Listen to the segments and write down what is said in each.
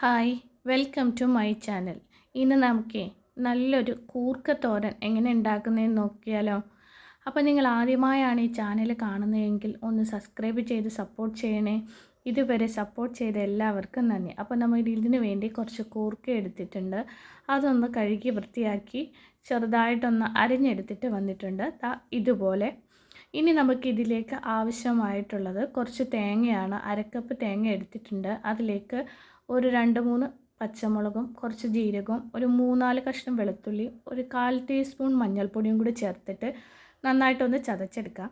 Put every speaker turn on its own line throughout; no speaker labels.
Hi welcome to my channel. ഇന്ന് നമുക്ക് നല്ലൊരു കൂർക്ക തോരൻ എങ്ങനെ ഉണ്ടാക്കുന്നതെന്ന് നോക്കിയാലോ. അപ്പോൾ നിങ്ങൾ ആദ്യമായാണ് ഈ ചാനൽ കാണുന്നതെങ്കിൽ ഒന്ന് സബ്സ്ക്രൈബ് ചെയ്ത് സപ്പോർട്ട് ചെയ്യണേ. ഇതുവരെ സപ്പോർട്ട് ചെയ്ത എല്ലാവർക്കും നന്ദി. അപ്പോൾ നമ്മൾ ഇതിന് വേണ്ടി കുറച്ച് കൂർക്ക എടുത്തിട്ടുണ്ട്. അതൊന്ന് കഴുകി വൃത്തിയാക്കി ചെറുതായിട്ടൊന്ന് അരിഞ്ഞെടുത്തിട്ട് വന്നിട്ടുണ്ട്. ഇതുപോലെ. ഇനി നമുക്കിതിലേക്ക് ആവശ്യമായിട്ടുള്ളത് കുറച്ച് തേങ്ങയാണ്. അരക്കപ്പ് തേങ്ങ എടുത്തിട്ടുണ്ട്. അതിലേക്ക് ഒരു 2-3 പച്ചമുളകും കുറച്ച് ജീരകവും ഒരു 3-4 കഷ്ണം വെളുത്തുള്ളി ഒരു 1/4 ടീസ്പൂൺ മഞ്ഞൾപ്പൊടിയും കൂടി ചേർത്തിട്ട് നന്നായിട്ടൊന്ന് ചതച്ചെടുക്കാം.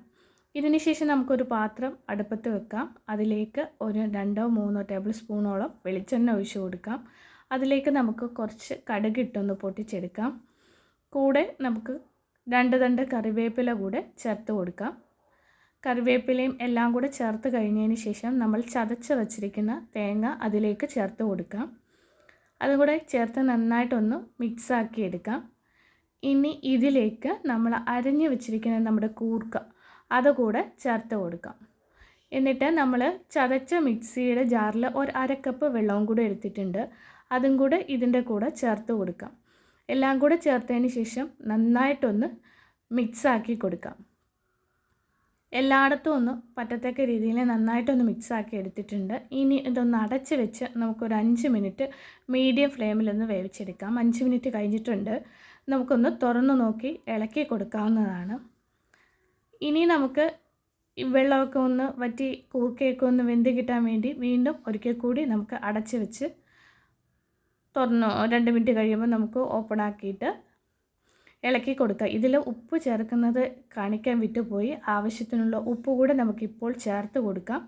ഇതിന് ശേഷം നമുക്കൊരു പാത്രം അടുപ്പത്ത് വെക്കാം. അതിലേക്ക് ഒരു 2-3 ടേബിൾ സ്പൂണോളം വെളിച്ചെണ്ണ ഒഴിച്ച് കൊടുക്കാം. അതിലേക്ക് നമുക്ക് കുറച്ച് കടുകിട്ടൊന്ന് പൊട്ടിച്ചെടുക്കാം. കൂടെ നമുക്ക് 2 തണ്ട് കറിവേപ്പില കൂടെ ചേർത്ത് കൊടുക്കാം. കറിവേപ്പിലയും എല്ലാം കൂടെ ചേർത്ത് കഴിഞ്ഞതിന് ശേഷം നമ്മൾ ചതച്ച് വച്ചിരിക്കുന്ന തേങ്ങ അതിലേക്ക് ചേർത്ത് കൊടുക്കാം. അതുകൂടെ ചേർത്ത് നന്നായിട്ടൊന്ന് മിക്സാക്കി എടുക്കാം. ഇനി ഇതിലേക്ക് നമ്മൾ അരിഞ്ഞ് വെച്ചിരിക്കുന്ന നമ്മുടെ കൂർക്ക അതുകൂടെ ചേർത്ത് കൊടുക്കാം. എന്നിട്ട് നമ്മൾ ചതച്ച മിക്സിയുടെ ജാറിൽ ഒരു 1/2 കപ്പ് വെള്ളവും കൂടെ എടുത്തിട്ടുണ്ട്. അതും കൂടെ ഇതിൻ്റെ കൂടെ ചേർത്ത് കൊടുക്കാം. എല്ലാം കൂടെ ചേർത്തതിന് ശേഷം നന്നായിട്ടൊന്ന് മിക്സാക്കി കൊടുക്കാം. എല്ലായിടത്തും ഒന്ന് പറ്റത്തക്ക രീതിയിൽ നന്നായിട്ടൊന്ന് മിക്സാക്കി എടുത്തിട്ടുണ്ട്. ഇനി ഇതൊന്ന് അടച്ച് വെച്ച് നമുക്കൊരു 5 മിനിറ്റ് മീഡിയം ഫ്ലെയിമിലൊന്ന് വേവിച്ചെടുക്കാം. 5 മിനിറ്റ് കഴിഞ്ഞിട്ടുണ്ട്. നമുക്കൊന്ന് തുറന്ന് നോക്കി ഇളക്കി കൊടുക്കാവുന്നതാണ്. ഇനി നമുക്ക് ഈ വെള്ളമൊക്കെ ഒന്ന് വറ്റി കൂർക്കയൊക്കെ ഒന്ന് വെന്ത് കിട്ടാൻ വേണ്ടി വീണ്ടും ഒരിക്കൽ കൂടി നമുക്ക് അടച്ച് വെച്ച് തുറന്ന് 2 മിനിറ്റ് കഴിയുമ്പോൾ നമുക്ക് ഓപ്പൺ ആക്കിയിട്ട് ഇളക്കി കൊടുക്കുക. ഇതിൽ ഉപ്പ് ചേർക്കുന്നത് കാണിക്കാൻ വിട്ടുപോയി. ആവശ്യത്തിനുള്ള ഉപ്പ് കൂടെ നമുക്കിപ്പോൾ ചേർത്ത് കൊടുക്കാം.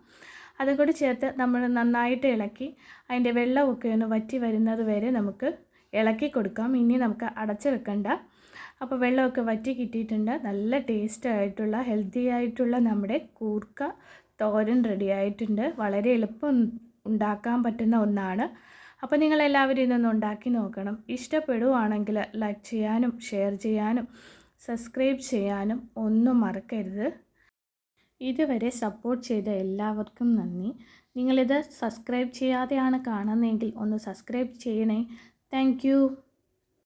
അതും കൂടി ചേർത്ത് നമ്മൾ നന്നായിട്ട് ഇളക്കി അതിൻ്റെ വെള്ളമൊക്കെ ഒന്ന് വറ്റി വരുന്നത് വരെ നമുക്ക് ഇളക്കി കൊടുക്കാം. ഇനി നമുക്ക് അടച്ച് വെക്കണ്ട. അപ്പോൾ വെള്ളമൊക്കെ വറ്റി കിട്ടിയിട്ടുണ്ട്. നല്ല ടേസ്റ്റ് ആയിട്ടുള്ള ഹെൽത്തി ആയിട്ടുള്ള നമ്മുടെ കൂർക്ക തോരൻ റെഡി ആയിട്ടുണ്ട്. വളരെ എളുപ്പം ഉണ്ടാക്കാൻ പറ്റുന്ന ഒന്നാണ്. അപ്പോൾ നിങ്ങളെല്ലാവരും ഇതൊന്ന് ഉണ്ടാക്കി നോക്കണം. ഇഷ്ടപ്പെടുവാണെങ്കിൽ ലൈക്ക് ചെയ്യാനും ഷെയർ ചെയ്യാനും സബ്സ്ക്രൈബ് ചെയ്യാനും ഒന്നും മറക്കരുത്. ഇതുവരെ സപ്പോർട്ട് ചെയ്ത എല്ലാവർക്കും നന്ദി. നിങ്ങളിത് സബ്സ്ക്രൈബ് ചെയ്യാതെയാണ് കാണുന്നതെങ്കിൽ ഒന്ന് സബ്സ്ക്രൈബ് ചെയ്യണേ. താങ്ക്